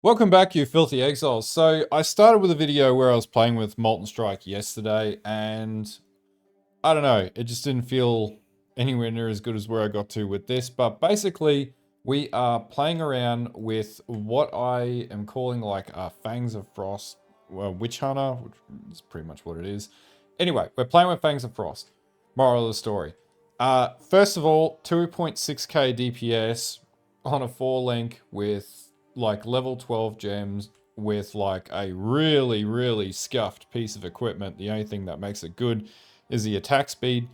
Welcome back, you filthy exiles. So I started with a video where I was playing with Molten Strike yesterday, and I don't know, it just didn't feel anywhere near as good as where I got to with this. But basically, we are playing around with what I am calling like Fangs of Frost WitchHunter, which is pretty much what it is. Anyway, we're playing with Fangs of Frost. Moral of the story. First of all, 2.6k DPS on a 4 link with like level 12 gems with like a really scuffed piece of equipment. The only thing that makes it good is the attack speed.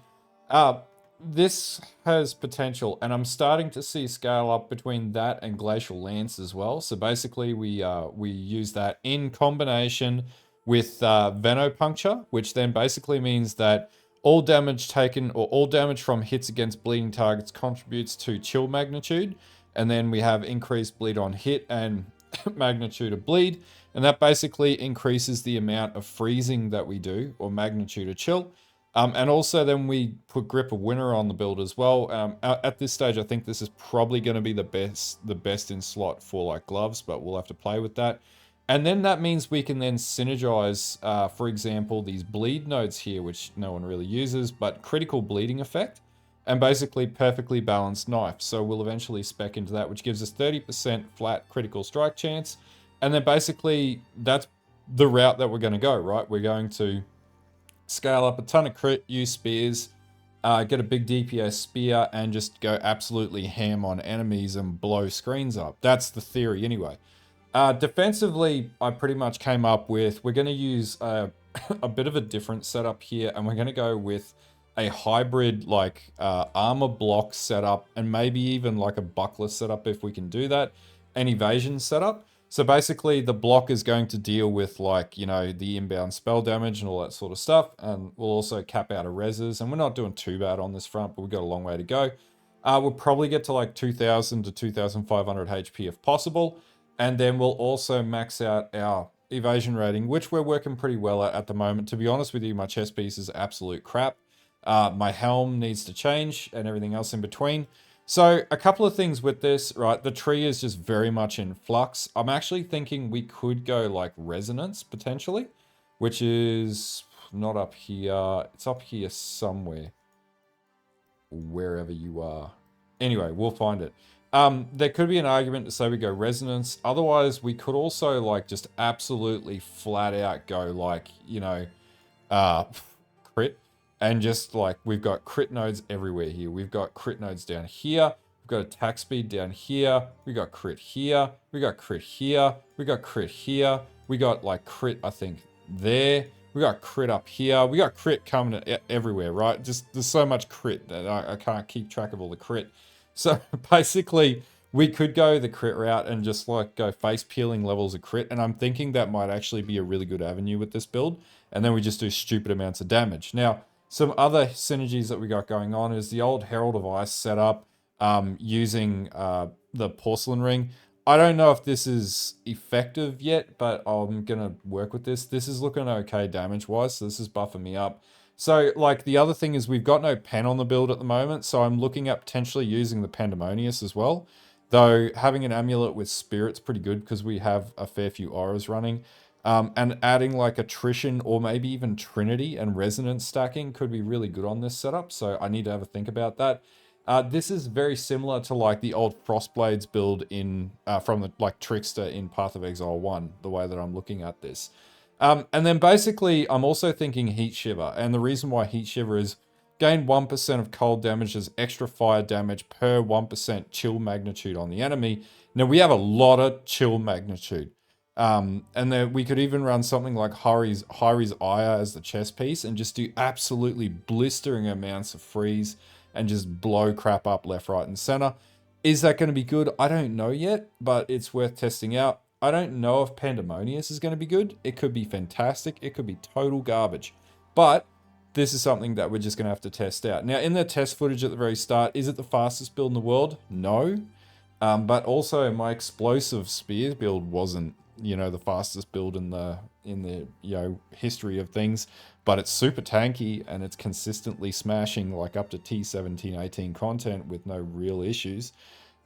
Uh, this has potential, and I'm starting to see scale up between that and Glacial Lance as well. So basically, we use that in combination with Venopuncture, which then basically means that all damage taken or all damage from hits against bleeding targets contributes to chill magnitude, and then we have increased bleed on hit and magnitude of bleed, and that basically increases the amount of freezing that we do or magnitude of chill. And also then we put Grip of Winter on the build as well. At this stage, I think this is probably going to be the best in slot for like gloves, but we'll have to play with that. And then that means we can then synergize, for example, these bleed nodes here, which no one really uses, but critical bleeding effect, and basically perfectly balanced knife. So we'll eventually spec into that, which gives us 30% flat critical strike chance. And then basically that's the route that we're going to go, right? We're going to scale up a ton of crit, use spears, get a big DPS spear, and just go absolutely ham on enemies and blow screens up. That's the theory anyway. Defensively, I pretty much came up with, we're going to use a bit of a different setup here, and we're going to go with a hybrid like armor block setup, and maybe even like a buckler setup if we can do that, an evasion setup. So basically the block is going to deal with like, you know, the inbound spell damage and all that sort of stuff. And we'll also cap out a reses, and we're not doing too bad on this front, but we've got a long way to go. We'll probably get to like 2000 to 2500 HP if possible. And then we'll also max out our evasion rating, which we're working pretty well at the moment. To be honest with you, my chest piece is absolute crap. My helm needs to change and everything else in between. So a couple of things with this, right? The tree is just very much in flux. I'm actually thinking we could go like resonance potentially, which is not up here. It's up here somewhere, wherever you are. Anyway, we'll find it. There could be an argument to say we go resonance. Otherwise, we could also like just absolutely flat out go like, you know, uh, crit. And just like, we've got crit nodes everywhere here. We've got crit nodes down here. We've got attack speed down here. We got crit here. We got crit here. We got crit here. We got like crit, I think, there. We got crit up here. We got crit coming everywhere, right? Just there's so much crit that I can't keep track of all the crit. So basically, we could go the crit route and just like go face peeling levels of crit. And I'm thinking that might actually be a really good avenue with this build. And then we just do stupid amounts of damage. Now, some other synergies that we got going on is the old Herald of Ice setup using the porcelain ring. I don't know if this is effective yet, but I'm going to work with this. This is looking okay damage-wise, so this is buffing me up. So, like, the other thing is we've got no pen on the build at the moment, so I'm looking at potentially using the Pandemonius as well. Though having an amulet with spirit's pretty good because we have a fair few auras running. And adding like attrition or maybe even Trinity and resonance stacking could be really good on this setup. So I need to have a think about that. This is very similar to like the old Frostblades build in from the like Trickster in Path of Exile 1, the way that I'm looking at this. And then basically I'm also thinking Heat Shiver. And the reason why Heat Shiver is gain 1% of cold damage as extra fire damage per 1% chill magnitude on the enemy. Now we have a lot of chill magnitude. And then we could even run something like Hari's Ire as the chest piece and just do absolutely blistering amounts of freeze and just blow crap up left, right, and center. Is that going to be good? I don't know yet, but it's worth testing out. I don't know if Pandemonius is going to be good. It could be fantastic. It could be total garbage. But this is something that we're just going to have to test out. Now, in the test footage at the very start, is it the fastest build in the world? No. But also my explosive spears build wasn't, you know, the fastest build in the you know, history of things, but it's super tanky and it's consistently smashing like up to T17 18 content with no real issues.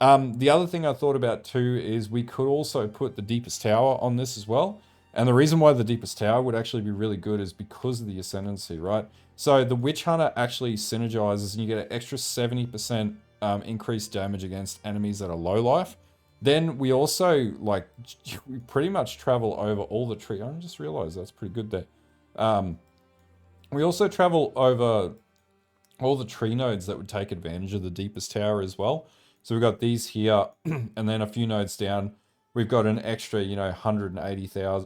The other thing I thought about too is we could also put the deepest tower on this as well. And the reason why the deepest tower would actually be really good is because of the ascendancy, right? So the Witch Hunter actually synergizes and you get an extra 70% increased damage against enemies that are low life. Then we also, like, we pretty much travel over all the tree. I just realized that's pretty good there. We also travel over all the tree nodes that would take advantage of the deepest tower as well. So we've got these here, and then a few nodes down, we've got an extra, 180%,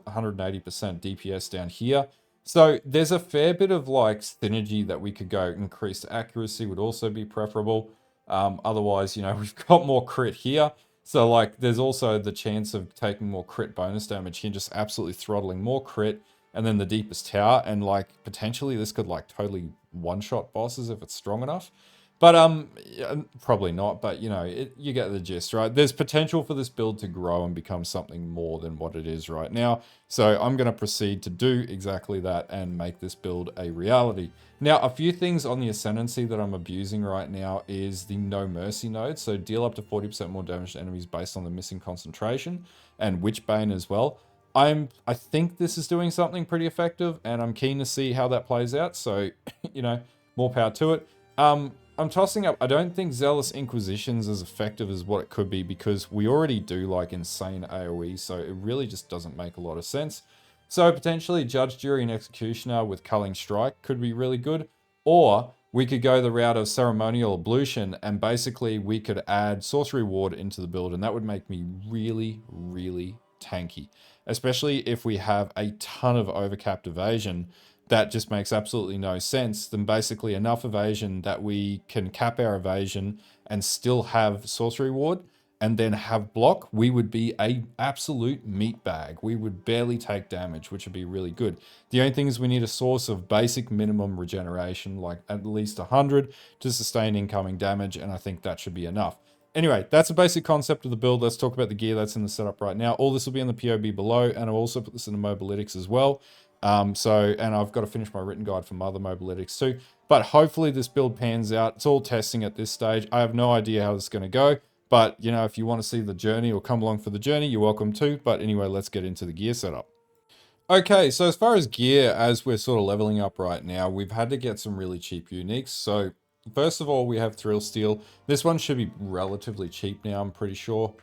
180% DPS down here. So there's a fair bit of like synergy that we could go. Increased accuracy would also be preferable. Otherwise, we've got more crit here. So like there's also the chance of taking more crit bonus damage here, just absolutely throttling more crit, and then the deepest tower, and like potentially this could like totally one-shot bosses if it's strong enough. But yeah, probably not, but you get the gist, right? There's potential for this build to grow and become something more than what it is right now. So I'm going to proceed to do exactly that and make this build a reality. Now, a few things on the Ascendancy that I'm abusing right now is the No Mercy node. So deal up to 40% more damage to enemies based on the missing concentration, and Witchbane as well. I think this is doing something pretty effective, and I'm keen to see how that plays out. So, more power to it. I'm tossing up, I don't think Zealous Inquisition's as effective as what it could be, because we already do like insane AoE, so it really just doesn't make a lot of sense. So potentially Judge, Jury, and Executioner with Culling Strike could be really good, or we could go the route of Ceremonial Ablution, and basically we could add Sorcery Ward into the build, and that would make me really, really tanky. Especially if we have a ton of overcapped evasion, that just makes absolutely no sense. Then basically enough evasion that we can cap our evasion and still have Sorcery Ward and then have block, we would be a absolute meat bag. We would barely take damage, which would be really good. The only thing is we need a source of basic minimum regeneration, like at least 100 to sustain incoming damage, and I think that should be enough. Anyway, that's a basic concept of the build. Let's talk about the gear that's in the setup right now. All this will be in the POB below, and I'll also put this in the Mobalytics as well. And I've got to finish my written guide for Mother Mobalytics too. But hopefully this build pans out. It's all testing at this stage. I have no idea how this is going to go. But, if you want to see the journey or come along for the journey, you're welcome to. But anyway, let's get into the gear setup. Okay, so as far as gear, as we're sort of leveling up right now, we've had to get some really cheap uniques. So first of all, we have Thrill Steel. This one should be relatively cheap now, I'm pretty sure.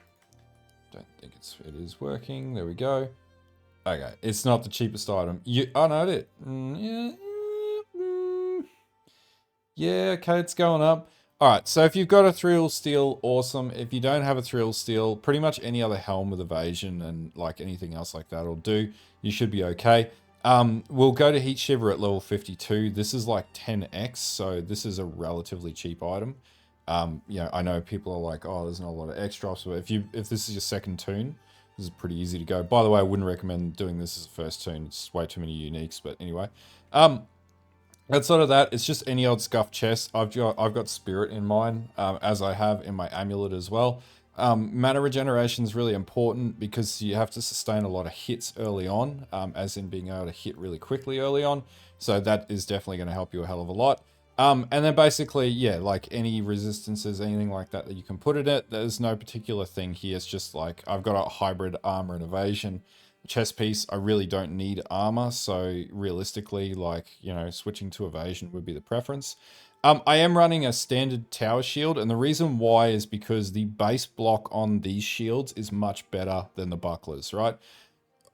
Don't think it is working. There we go. Okay, it's not the cheapest item. Oh no, it. Yeah, okay, it's going up. All right, so if you've got a Thrill Steel, awesome. If you don't have a Thrill Steel, pretty much any other helm with evasion and like anything else like that will do. You should be okay. We'll go to Heat Shiver at level 52. This is like 10x, so this is a relatively cheap item. I know people are like, oh, there's not a lot of X drops, but if this is your second toon, this is pretty easy to go. By the way, I wouldn't recommend doing this as a first toon. It's way too many uniques, but anyway. Outside of that, it's just any old scuffed chest. I've got Spirit in mine, as I have in my amulet as well. Mana regeneration is really important because you have to sustain a lot of hits early on, as in being able to hit really quickly early on. So that is definitely going to help you a hell of a lot. And then basically, yeah, like any resistances, anything like that that you can put in it. There's no particular thing here. It's just like I've got a hybrid armor and evasion chest piece. I really don't need armor, so realistically, like, switching to evasion would be the preference. I am running a standard tower shield, and the reason why is because the base block on these shields is much better than the bucklers, right?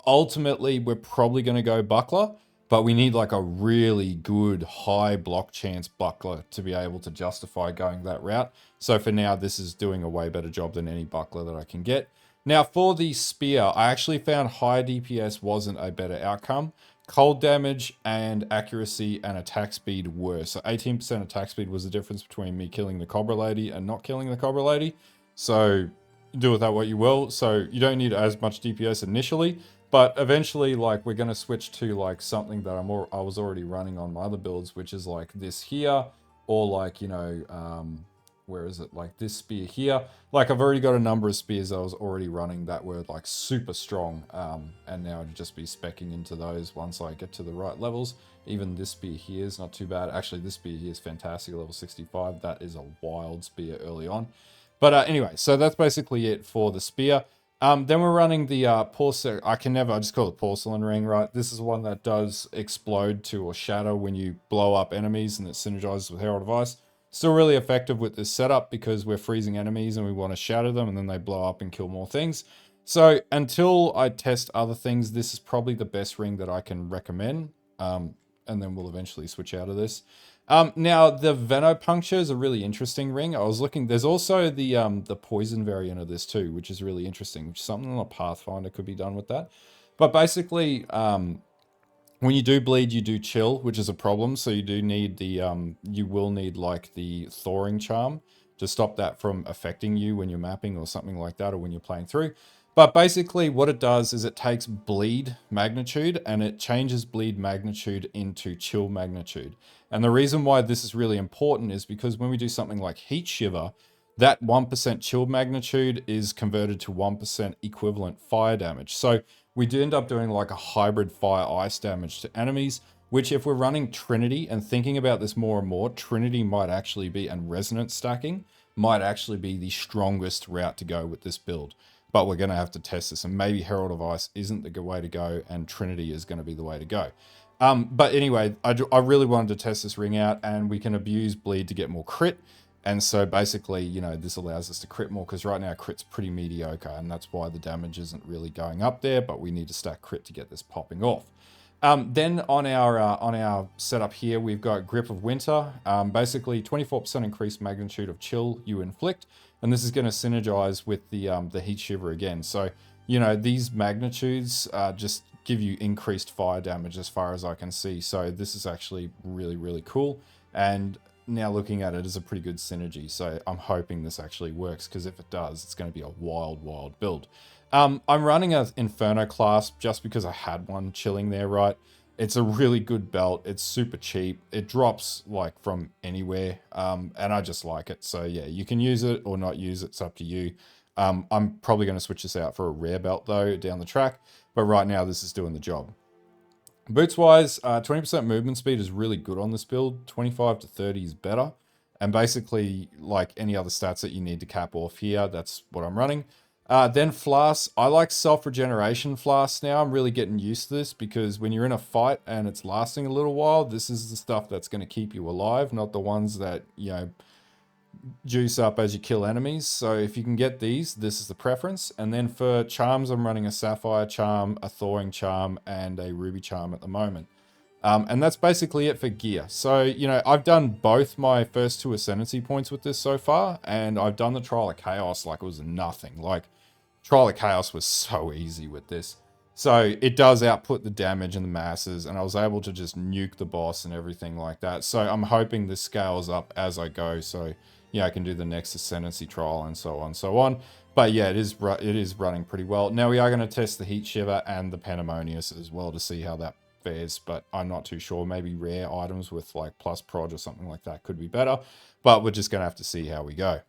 Ultimately, we're probably going to go buckler, but we need like a really good high block chance buckler to be able to justify going that route. So for now, this is doing a way better job than any buckler that I can get. Now for the spear, I actually found high DPS wasn't a better outcome. Cold damage and accuracy and attack speed were. So 18% attack speed was the difference between me killing the Cobra Lady and not killing the Cobra Lady. So do with that what you will. So you don't need as much DPS initially, but eventually, like, we're going to switch to like something that I was already running on my other builds, which is like this here, or like, where is it? Like this spear here. Like I've already got a number of spears I was already running that were like super strong. And now I'd just be speccing into those once I get to the right levels. Even this spear here is not too bad. Actually, this spear here is fantastic, level 65. That is a wild spear early on. But anyway, so that's basically it for the spear. Then we're running the porcelain. I just call it porcelain ring, right? This is one that does explode to or shatter when you blow up enemies, and it synergizes with Herald of Ice. Still really effective with this setup because we're freezing enemies and we want to shatter them, and then they blow up and kill more things. So until I test other things, this is probably the best ring that I can recommend. And then we'll eventually switch out of this. Now the Venopuncture is a really interesting ring. I was looking. There's also the poison variant of this too, which is really interesting. Which is something on a Pathfinder could be done with that. But basically, when you do bleed, you do chill, which is a problem. So you do need you will need like the thawing charm to stop that from affecting you when you're mapping or something like that, or when you're playing through. But basically what it does is it takes bleed magnitude and it changes bleed magnitude into chill magnitude. And the reason why this is really important is because when we do something like heat shiver, that 1% chill magnitude is converted to 1% equivalent fire damage. So we do end up doing like a hybrid fire ice damage to enemies, which if we're running Trinity and thinking about this more and more, Trinity might actually be, and resonance stacking might actually be the strongest route to go with this build. But we're going to have to test this, and maybe Herald of Ice isn't the way to go, and Trinity is going to be the way to go. But anyway, I really wanted to test this ring out, and we can abuse bleed to get more crit. And so basically, you know, this allows us to crit more because right now crit's pretty mediocre, and that's why the damage isn't really going up there, but we need to stack crit to get this popping off. Then on our setup here, we've got Grip of Winter, basically 24% increased magnitude of chill you inflict, and this is going to synergize with the Heat Shiver again. So, you know, these magnitudes just give you increased fire damage as far as I can see. So this is actually really, really cool. And now looking at it is a pretty good synergy. So I'm hoping this actually works, because if it does, it's going to be a wild, wild build. I'm running an Inferno clasp just because I had one chilling there, right? It's a really good belt. It's super cheap. It drops like from anywhere, and I just like it. So yeah, you can use it or not use it. It's up to you. I'm probably going to switch this out for a rare belt though down the track, but right now this is doing the job. Boots wise, 20% movement speed is really good on this build. 25 to 30 is better. And basically, like any other stats that you need to cap off here, that's what I'm running. Then flasks. I like self-regeneration flasks now. I'm really getting used to this because when you're in a fight and it's lasting a little while, this is the stuff that's going to keep you alive, not the ones that, you know, juice up as you kill enemies. So if you can get these, this is the preference. And then for charms, I'm running a Sapphire Charm, a Thawing Charm, and a Ruby Charm at the moment. And that's basically it for gear. So, you know, I've done both my first 2 Ascendancy points with this so far, and I've done the Trial of Chaos like it was nothing. Like, Trial of Chaos was so easy with this. So it does output the damage and the masses, and I was able to just nuke the boss and everything like that. So I'm hoping this scales up as I go. So yeah, I can do the next Ascendancy trial and so on and so on. But yeah, it is running pretty well. Now we are going to test the Heat Shiver and the Pandemonious as well to see how that fares, but I'm not too sure. Maybe rare items with like plus prod or something like that could be better, but we're just going to have to see how we go.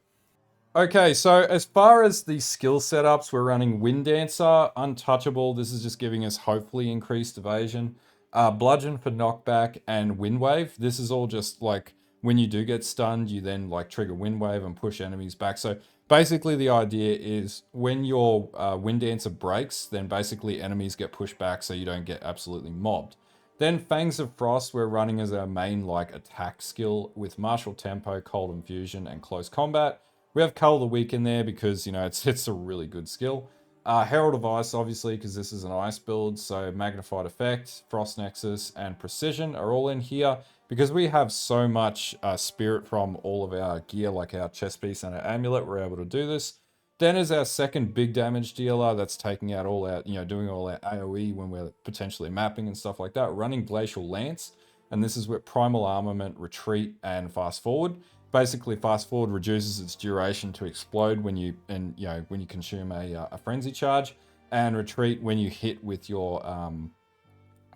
Okay, so as far as the skill setups, we're running Wind Dancer, Untouchable. This is just giving us hopefully increased evasion. Bludgeon for knockback and Wind Wave. This is all just like when you do get stunned, you then like trigger Wind Wave and push enemies back. So basically the idea is when your Wind Dancer breaks, then basically enemies get pushed back so you don't get absolutely mobbed. Then Fangs of Frost, we're running as our main like attack skill with Martial Tempo, Cold Infusion, and Close Combat. We have Cull the Weak in there because, you know, it's a really good skill. Herald of Ice, obviously, because this is an ice build. So Magnified Effect, Frost Nexus, and Precision are all in here. Because we have so much spirit from all of our gear, like our chest piece and our amulet, we're able to do this. Then is our second big damage dealer that's taking out all our, you know, doing all our AoE when we're potentially mapping and stuff like that. Running Glacial Lance, and this is with Primal Armament, Retreat, and Fast Forward. Basically, Fast Forward reduces its duration to explode when you when you consume a frenzy charge, and Retreat when you hit with your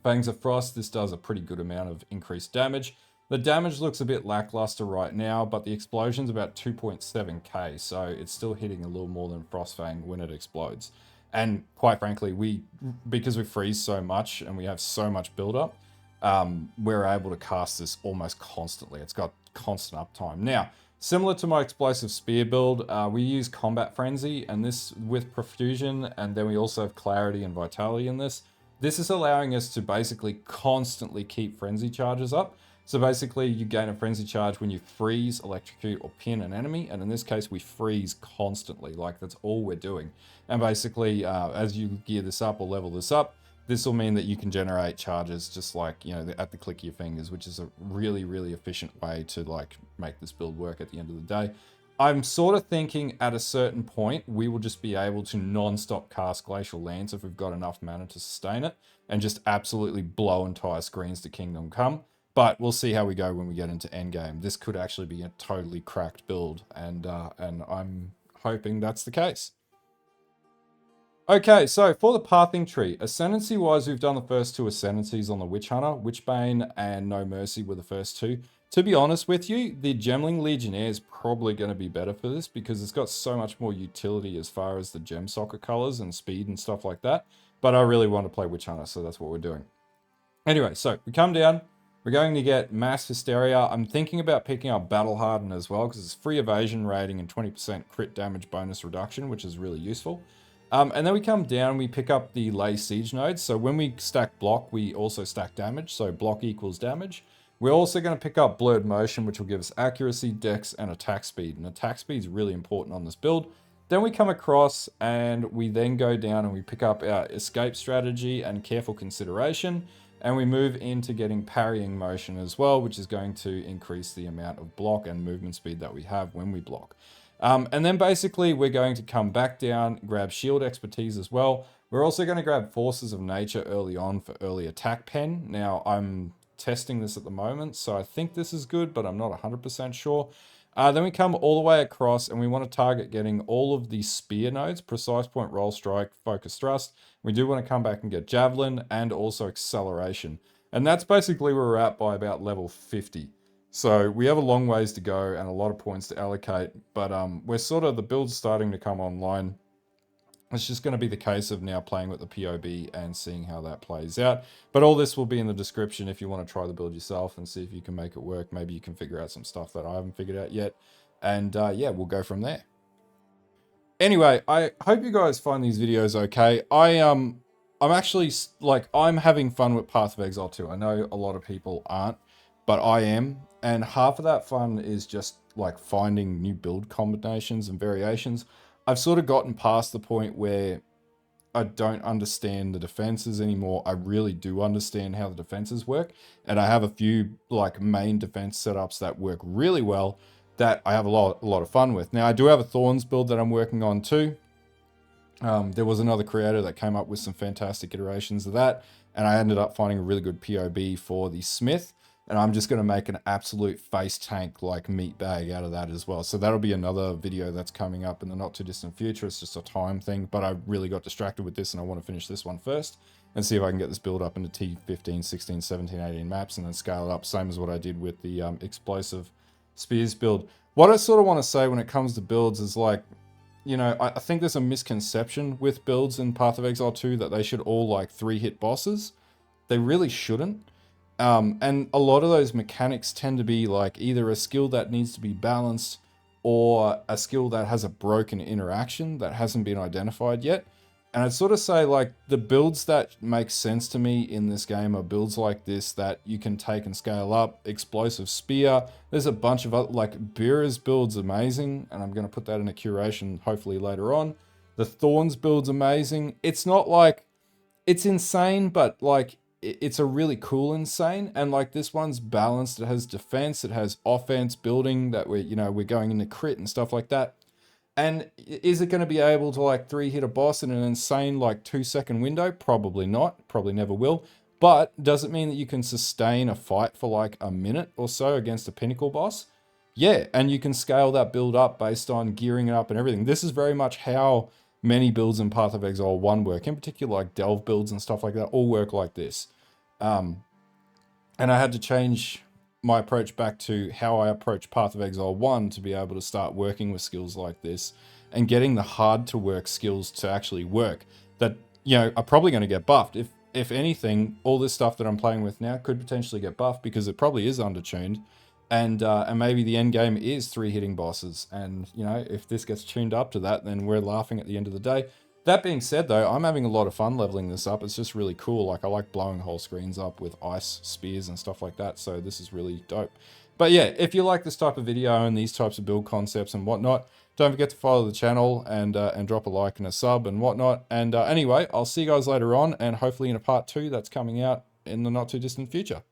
Fangs of Frost. This does a pretty good amount of increased damage. The damage looks a bit lackluster right now, but the explosion's about 2.7k, so it's still hitting a little more than Frostfang when it explodes. And quite frankly, because we freeze so much and we have so much buildup, we're able to cast this almost constantly. It's got constant uptime. Now, Similar to my explosive spear build, we use combat frenzy, and this with profusion, and then we also have clarity and vitality in this. This is allowing us to basically constantly keep frenzy charges up. So basically you gain a frenzy charge when you freeze, electrocute, or pin an enemy, and in this case we freeze constantly, like that's all we're doing. And basically as you gear this up or level this up, this will mean that you can generate charges just like, you know, at the click of your fingers, which is a really, really efficient way to like make this build work at the end of the day. I'm sort of thinking at a certain point, we will just be able to non-stop cast Glacial Lance if we've got enough mana to sustain it and just absolutely blow entire screens to Kingdom Come. But we'll see how we go when we get into endgame. This could actually be a totally cracked build, and I'm hoping that's the case. Okay, so for the pathing tree, ascendancy-wise, we've done the first two ascendancies on the WitchHunter. Witchbane and No Mercy were the first two. To be honest with you, the Gemling Legionnaire is probably going to be better for this because it's got so much more utility as far as the gem socket colors and speed and stuff like that. But I really want to play WitchHunter, so that's what we're doing. Anyway, so we come down. We're going to get Mass Hysteria. I'm thinking about picking up Battle Harden as well because it's free evasion rating and 20% crit damage bonus reduction, which is really useful. And then we come down, we pick up the Lay Siege nodes. So when we stack block, we also stack damage. So block equals damage. We're also going to pick up Blurred Motion, which will give us accuracy, dex, and attack speed. And attack speed is really important on this build. Then we come across and we then go down and we pick up our Escape Strategy and Careful Consideration. And we move into getting Parrying Motion as well, which is going to increase the amount of block and movement speed that we have when we block. And then basically we're going to come back down, grab Shield Expertise as well. We're also going to grab Forces of Nature early on for early attack pen. Now I'm testing this at the moment, so I think this is good, but I'm not 100% sure. Then we come all the way across and we want to target getting all of the spear nodes, Precise Point, Roll Strike, Focus Thrust. We do want to come back and get Javelin and also Acceleration. And that's basically where we're at by about level 50. So we have a long ways to go and a lot of points to allocate, but we're sort of, the build's starting to come online. It's just going to be the case of now playing with the POB and seeing how that plays out. But all this will be in the description if you want to try the build yourself and see if you can make it work. Maybe you can figure out some stuff that I haven't figured out yet. And yeah, we'll go from there. Anyway, I hope you guys find these videos okay. I'm actually, like, I'm having fun with Path of Exile 2. I know a lot of people aren't, but I am. And half of that fun is just, like, finding new build combinations and variations. I've sort of gotten past the point where I don't understand the defenses anymore. I really do understand how the defenses work. And I have a few, like, main defense setups that work really well that I have a lot of fun with. Now, I do have a Thorns build that I'm working on too. There was another creator that came up with some fantastic iterations of that, and I ended up finding a really good POB for the Smith, and I'm just going to make an absolute face tank like meat bag out of that as well. So that'll be another video that's coming up in the not too distant future. It's just a time thing, but I really got distracted with this and I want to finish this one first and see if I can get this build up into T15, 16, 17, 18 maps and then scale it up, same as what I did with the explosive spears build. What I sort of want to say when it comes to builds is, like, you know, I think there's a misconception with builds in Path of Exile 2 that they should all, like, 3-hit bosses. They really shouldn't. And a lot of those mechanics tend to be like either a skill that needs to be balanced or a skill that has a broken interaction that hasn't been identified yet. And I'd sort of say, like, the builds that make sense to me in this game are builds like this that you can take and scale up. Explosive Spear. There's a bunch of other, like, Beera's build's amazing, and I'm going to put that in a curation hopefully later on. The Thorns build's amazing. It's not like, it's insane, but, like, it's a really cool insane. And, like, this one's balanced. It has defense, it has offense, building that we're going into crit and stuff like that. And is it going to be able to, like, 3-hit a boss in an insane, like, 2-second window? Probably not. Probably never will. But does it mean that you can sustain a fight for, like, a minute or so against a pinnacle boss? Yeah, and you can scale that build up based on gearing it up and everything. This is very much how many builds in Path of Exile 1 work. In particular, like, delve builds and stuff like that all work like this. And I had to change my approach back to how I approach Path of Exile 1 to be able to start working with skills like this and getting the hard to work skills to actually work that, you know, are probably going to get buffed. If anything, all this stuff that I'm playing with now could potentially get buffed because it probably is undertuned. And maybe the end game is 3 hitting bosses. And, you know, if this gets tuned up to that, then we're laughing at the end of the day. That being said, though, I'm having a lot of fun leveling this up. It's just really cool. Like, I like blowing whole screens up with ice spears and stuff like that. So this is really dope. But yeah, if you like this type of video and these types of build concepts and whatnot, don't forget to follow the channel and drop a like and a sub and whatnot. And anyway, I'll see you guys later on, and hopefully in a part 2 that's coming out in the not too distant future.